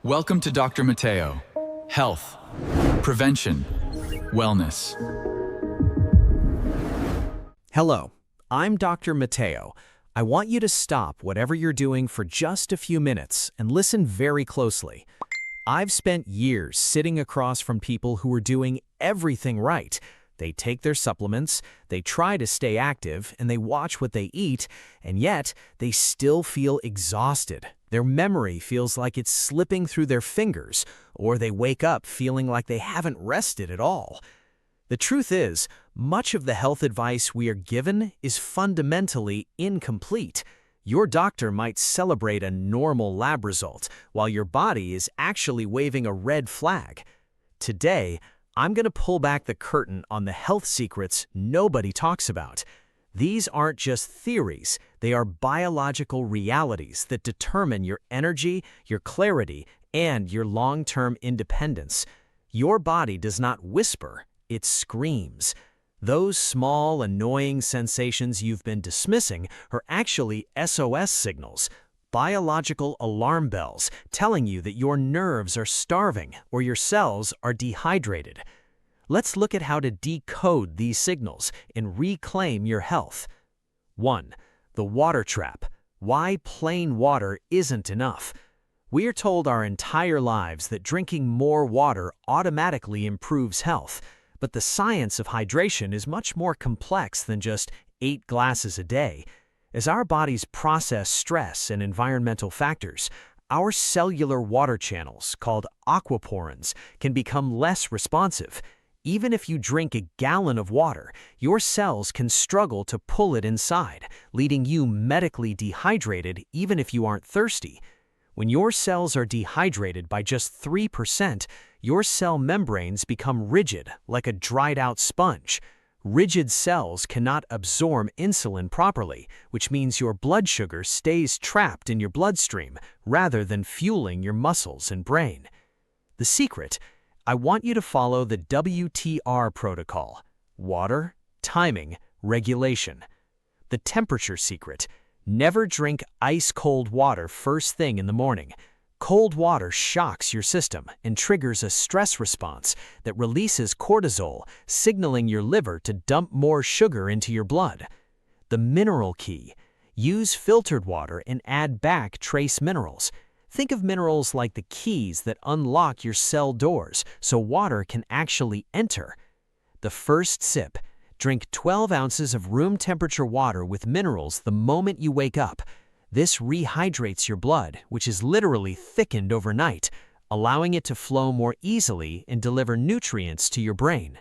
Welcome to Dr. Mateo. Health, prevention, wellness. Hello, I'm Dr. Mateo. I want you to stop whatever you're doing for just a few minutes and listen very closely. I've spent years sitting across from people who are doing everything right. They take their supplements, they try to stay active, and they watch what they eat, and yet they still feel exhausted. Their memory feels like it's slipping through their fingers, or they wake up feeling like they haven't rested at all. The truth is, much of the health advice we are given is fundamentally incomplete. Your doctor might celebrate a normal lab result, while your body is actually waving a red flag. Today, I'm going to pull back the curtain on the health secrets nobody talks about. These aren't just theories, they are biological realities that determine your energy, your clarity, and your long-term independence. Your body does not whisper, it screams. Those small, annoying sensations you've been dismissing are actually SOS signals, biological alarm bells telling you that your nerves are starving or your cells are dehydrated. Let's look at how to decode these signals and reclaim your health. 1. The water trap. Why plain water isn't enough. We are told our entire lives that drinking more water automatically improves health, but the science of hydration is much more complex than just 8 glasses a day. As our bodies process stress and environmental factors, our cellular water channels, called aquaporins, can become less responsive. Even if you drink a gallon of water, your cells can struggle to pull it inside, leaving you medically dehydrated even if you aren't thirsty. When your cells are dehydrated by just 3%, your cell membranes become rigid, like a dried-out sponge. Rigid cells cannot absorb insulin properly, which means your blood sugar stays trapped in your bloodstream rather than fueling your muscles and brain. The secret: I want you to follow the WTR protocol: water, timing, regulation. The temperature secret: never drink ice-cold water first thing in the morning. Cold water shocks your system and triggers a stress response that releases cortisol, signaling your liver to dump more sugar into your blood. The mineral key: use filtered water and add back trace minerals. Think of minerals like the keys that unlock your cell doors so water can actually enter. The first sip: drink 12 ounces of room temperature water with minerals the moment you wake up. This rehydrates your blood, which is literally thickened overnight, allowing it to flow more easily and deliver nutrients to your brain.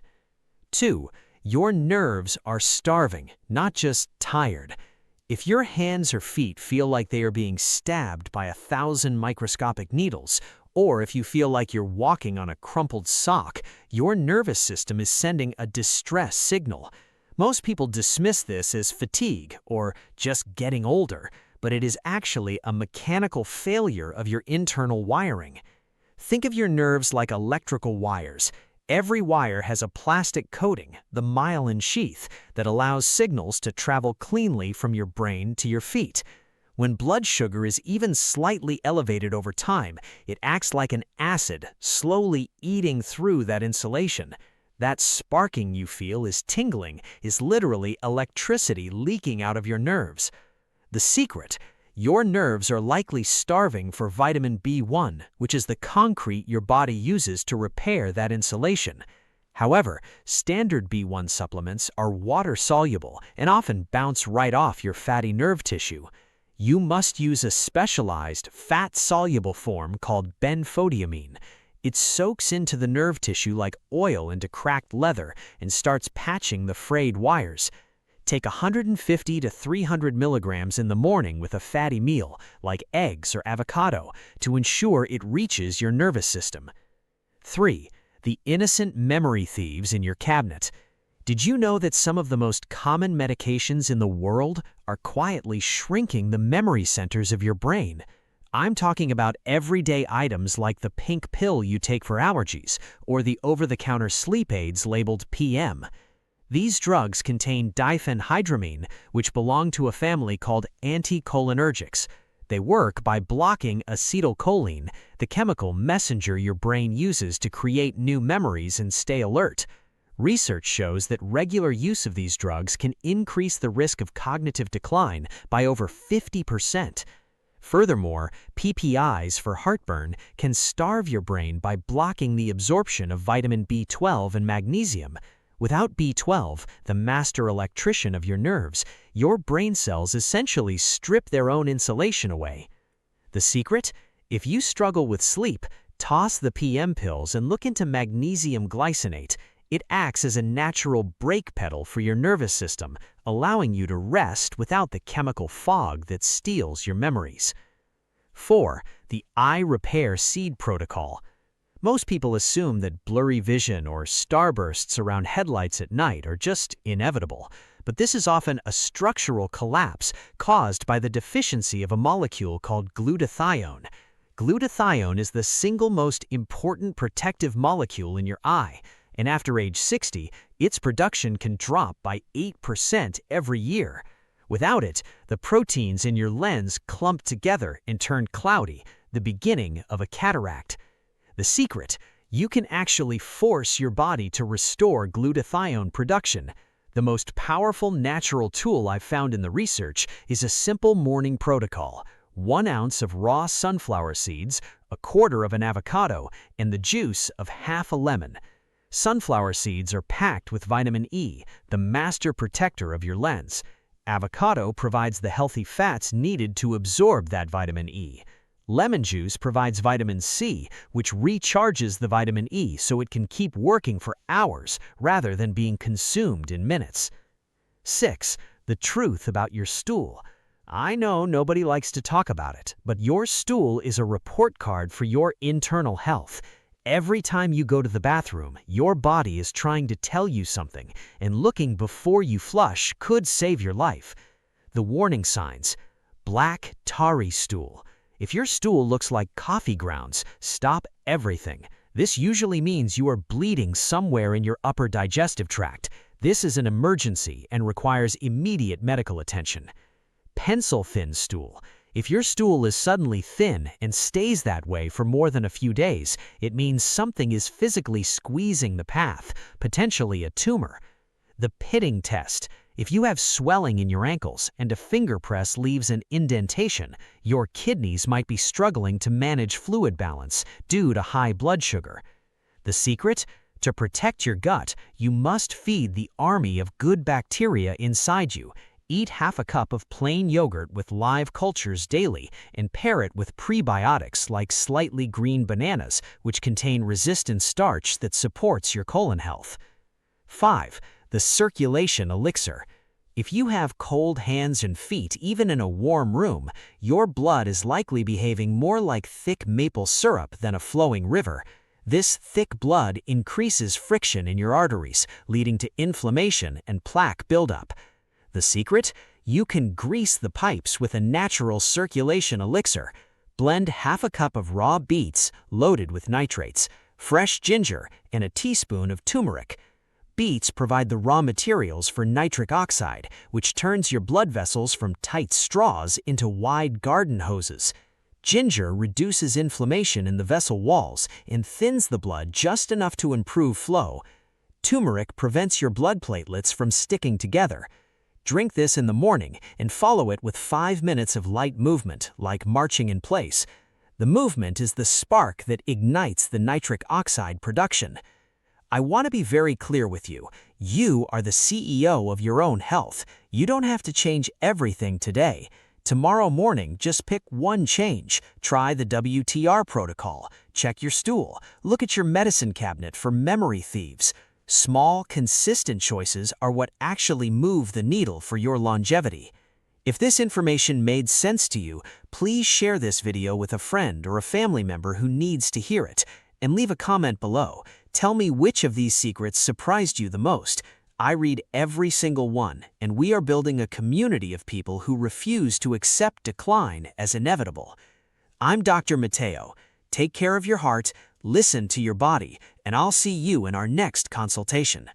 2. Your nerves are starving, not just tired. If your hands or feet feel like they are being stabbed by 1,000 microscopic needles, or if you feel like you're walking on a crumpled sock, your nervous system is sending a distress signal. Most people dismiss this as fatigue or just getting older, but it is actually a mechanical failure of your internal wiring. Think of your nerves like electrical wires. Every wire has a plastic coating, the myelin sheath, that allows signals to travel cleanly from your brain to your feet. When blood sugar is even slightly elevated over time, it acts like an acid, slowly eating through that insulation. That sparking you feel is tingling, is literally electricity leaking out of your nerves. The secret: your nerves are likely starving for vitamin B1, which is the concrete your body uses to repair that insulation. However, standard B1 supplements are water-soluble and often bounce right off your fatty nerve tissue. You must use a specialized, fat-soluble form called benfotiamine. It soaks into the nerve tissue like oil into cracked leather and starts patching the frayed wires. Take 150 to 300 milligrams in the morning with a fatty meal, like eggs or avocado, to ensure it reaches your nervous system. 3. The innocent memory thieves in your cabinet. Did you know that some of the most common medications in the world are quietly shrinking the memory centers of your brain? I'm talking about everyday items like the pink pill you take for allergies or the over-the-counter sleep aids labeled PM. These drugs contain diphenhydramine, which belong to a family called anticholinergics. They work by blocking acetylcholine, the chemical messenger your brain uses to create new memories and stay alert. Research shows that regular use of these drugs can increase the risk of cognitive decline by over 50%. Furthermore, PPIs for heartburn can starve your brain by blocking the absorption of vitamin B12 and magnesium. Without B12, the master electrician of your nerves, your brain cells essentially strip their own insulation away. The secret? If you struggle with sleep, toss the PM pills and look into magnesium glycinate. It acts as a natural brake pedal for your nervous system, allowing you to rest without the chemical fog that steals your memories. 4. The Eye Repair Seed Protocol. Most people assume that blurry vision or starbursts around headlights at night are just inevitable, but this is often a structural collapse caused by the deficiency of a molecule called glutathione. Glutathione is the single most important protective molecule in your eye, and after age 60, its production can drop by 8% every year. Without it, the proteins in your lens clump together and turn cloudy, the beginning of a cataract. The secret? You can actually force your body to restore glutathione production. The most powerful natural tool I've found in the research is a simple morning protocol: 1 ounce of raw sunflower seeds, 1/4 of an avocado, and the juice of half a lemon. Sunflower seeds are packed with vitamin E, the master protector of your lens. Avocado provides the healthy fats needed to absorb that vitamin E. Lemon juice provides vitamin C, which recharges the vitamin E so it can keep working for hours rather than being consumed in minutes. 6. The truth about your stool. I know nobody likes to talk about it, but your stool is a report card for your internal health. Every time you go to the bathroom, your body is trying to tell you something, and looking before you flush could save your life. The warning signs. Black, tarry stool. If your stool looks like coffee grounds, stop everything. This usually means you are bleeding somewhere in your upper digestive tract. This is an emergency and requires immediate medical attention. Pencil-thin stool. If your stool is suddenly thin and stays that way for more than a few days, it means something is physically squeezing the path, potentially a tumor. The pitting test. If you have swelling in your ankles and a finger press leaves an indentation, your kidneys might be struggling to manage fluid balance due to high blood sugar. The secret? To protect your gut, you must feed the army of good bacteria inside you. Eat half a cup of plain yogurt with live cultures daily and pair it with prebiotics like slightly green bananas, which contain resistant starch that supports your colon health. 5. The circulation elixir. If you have cold hands and feet even in a warm room, your blood is likely behaving more like thick maple syrup than a flowing river. This thick blood increases friction in your arteries, leading to inflammation and plaque buildup. The secret? You can grease the pipes with a natural circulation elixir. Blend half a cup of raw beets loaded with nitrates, fresh ginger, and a teaspoon of turmeric. Beets provide the raw materials for nitric oxide, which turns your blood vessels from tight straws into wide garden hoses. Ginger reduces inflammation in the vessel walls and thins the blood just enough to improve flow. Turmeric prevents your blood platelets from sticking together. Drink this in the morning and follow it with 5 minutes of light movement, like marching in place. The movement is the spark that ignites the nitric oxide production. I want to be very clear with you. You are the CEO of your own health. You don't have to change everything today. Tomorrow morning, just pick one change. Try the WTR protocol. Check your stool. Look at your medicine cabinet for memory thieves. Small, consistent choices are what actually move the needle for your longevity. If this information made sense to you, please share this video with a friend or a family member who needs to hear it, and leave a comment below. Tell me which of these secrets surprised you the most. I read every single one, and we are building a community of people who refuse to accept decline as inevitable. I'm Dr. Mateo. Take care of your heart, listen to your body, and I'll see you in our next consultation.